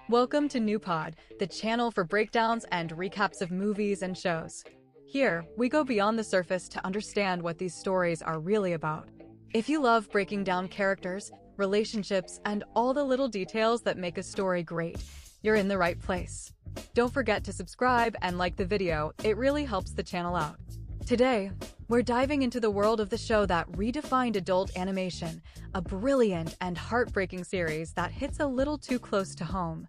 Welcome to NewPod, the channel for breakdowns and recaps of movies and shows. Here, we go beyond the surface to understand what these stories are really about. If you love breaking down characters, relationships, and all the little details that make a story great, you're in the right place. Don't forget to subscribe and like the video, it really helps the channel out. Today, we're diving into the world of the show that redefined adult animation, a brilliant and heartbreaking series that hits a little too close to home.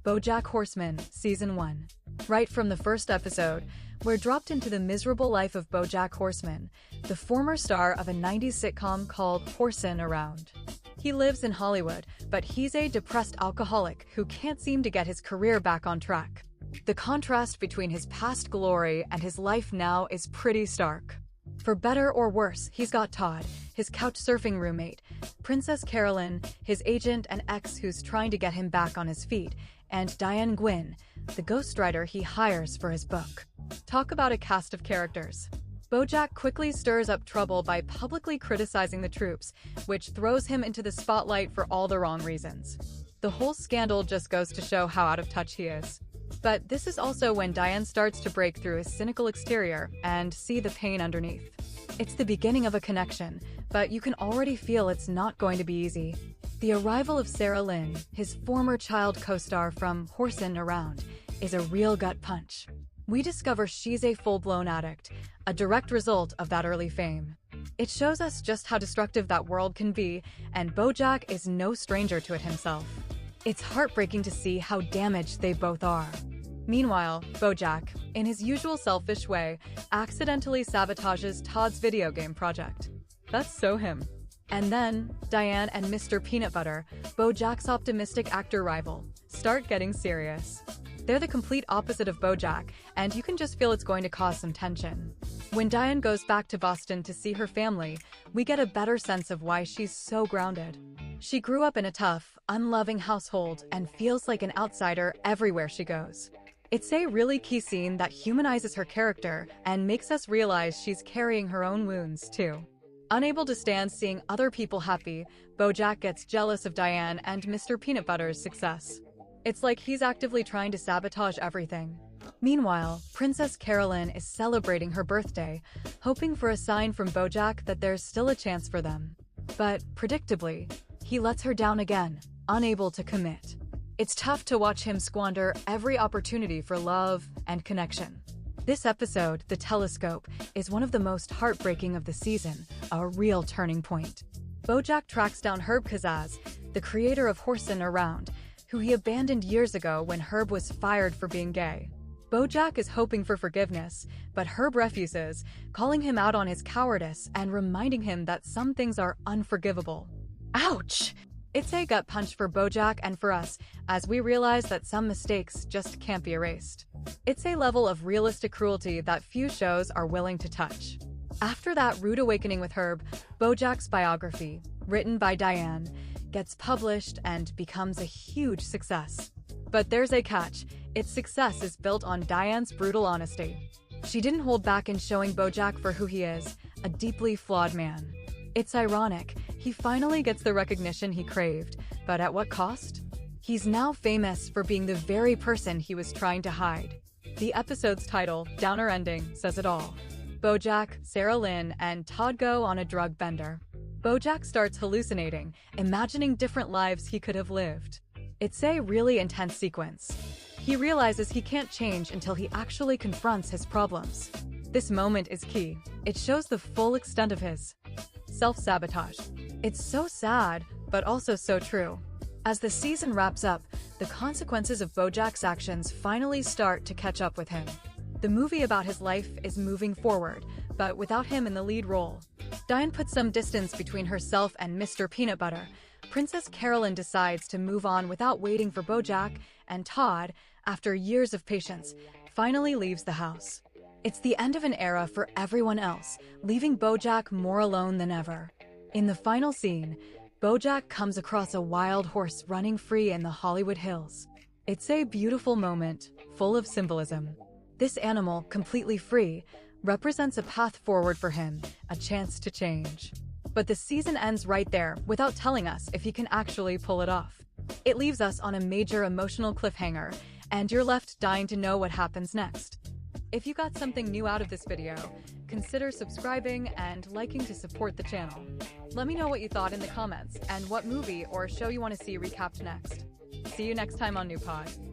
BoJack Horseman, Season 1. Right from the first episode, we're dropped into the miserable life of BoJack Horseman, the former star of a 90s sitcom called Horsin' Around. He lives in Hollywood, but he's a depressed alcoholic who can't seem to get his career back on track. The contrast between his past glory and his life now is pretty stark. For better or worse, he's got Todd, his couch surfing roommate, Princess Carolyn, his agent and ex who's trying to get him back on his feet, and Diane Gwynn, the ghostwriter he hires for his book. Talk about a cast of characters. BoJack quickly stirs up trouble by publicly criticizing the troops, which throws him into the spotlight for all the wrong reasons. The whole scandal just goes to show how out of touch he is. But this is also when Diane starts to break through his cynical exterior and see the pain underneath. It's the beginning of a connection, but you can already feel it's not going to be easy. The arrival of Sarah Lynn, his former child co-star from Horsin' Around, is a real gut punch. We discover she's a full-blown addict, a direct result of that early fame. It shows us just how destructive that world can be, and BoJack is no stranger to it himself. It's heartbreaking to see how damaged they both are. Meanwhile, BoJack, in his usual selfish way, accidentally sabotages Todd's video game project. That's so him. And then, Diane and Mr. Peanut Butter, BoJack's optimistic actor rival, start getting serious. They're the complete opposite of BoJack, and you can just feel it's going to cause some tension. When Diane goes back to Boston to see her family, we get a better sense of why she's so grounded. She grew up in a tough, unloving household and feels like an outsider everywhere she goes. It's a really key scene that humanizes her character and makes us realize she's carrying her own wounds, too. Unable to stand seeing other people happy, BoJack gets jealous of Diane and Mr. Peanut Butter's success. It's like he's actively trying to sabotage everything. Meanwhile, Princess Carolyn is celebrating her birthday, hoping for a sign from BoJack that there's still a chance for them. But, predictably, he lets her down again, unable to commit. It's tough to watch him squander every opportunity for love and connection. This episode, The Telescope, is one of the most heartbreaking of the season, a real turning point. BoJack tracks down Herb Kazaz, the creator of Horsin' Around, who he abandoned years ago when Herb was fired for being gay. BoJack is hoping for forgiveness, but Herb refuses, calling him out on his cowardice and reminding him that some things are unforgivable. Ouch! It's a gut punch for BoJack and for us, as we realize that some mistakes just can't be erased. It's a level of realistic cruelty that few shows are willing to touch. After that rude awakening with Herb, BoJack's biography, written by Diane, gets published and becomes a huge success. But there's a catch. Its success is built on Diane's brutal honesty. She didn't hold back in showing BoJack for who he is, a deeply flawed man. It's ironic, he finally gets the recognition he craved, but at what cost? He's now famous for being the very person he was trying to hide. The episode's title, Downer Ending, says it all. BoJack, Sarah Lynn, and Todd go on a drug bender. BoJack starts hallucinating, imagining different lives he could have lived. It's a really intense sequence. He realizes he can't change until he actually confronts his problems. This moment is key. It shows the full extent of his self-sabotage. It's so sad, but also so true. As the season wraps up, the consequences of BoJack's actions finally start to catch up with him. The movie about his life is moving forward, but without him in the lead role. Diane puts some distance between herself and Mr. Peanut Butter. Princess Carolyn decides to move on without waiting for BoJack, and Todd, after years of patience, finally leaves the house. It's the end of an era for everyone else, leaving BoJack more alone than ever. In the final scene, BoJack comes across a wild horse running free in the Hollywood Hills. It's a beautiful moment, full of symbolism. This animal, completely free, represents a path forward for him, a chance to change. But the season ends right there, without telling us if he can actually pull it off. It leaves us on a major emotional cliffhanger, and you're left dying to know what happens next. If you got something new out of this video, consider subscribing and liking to support the channel. Let me know what you thought in the comments and what movie or show you want to see recapped next. See you next time on NewPod.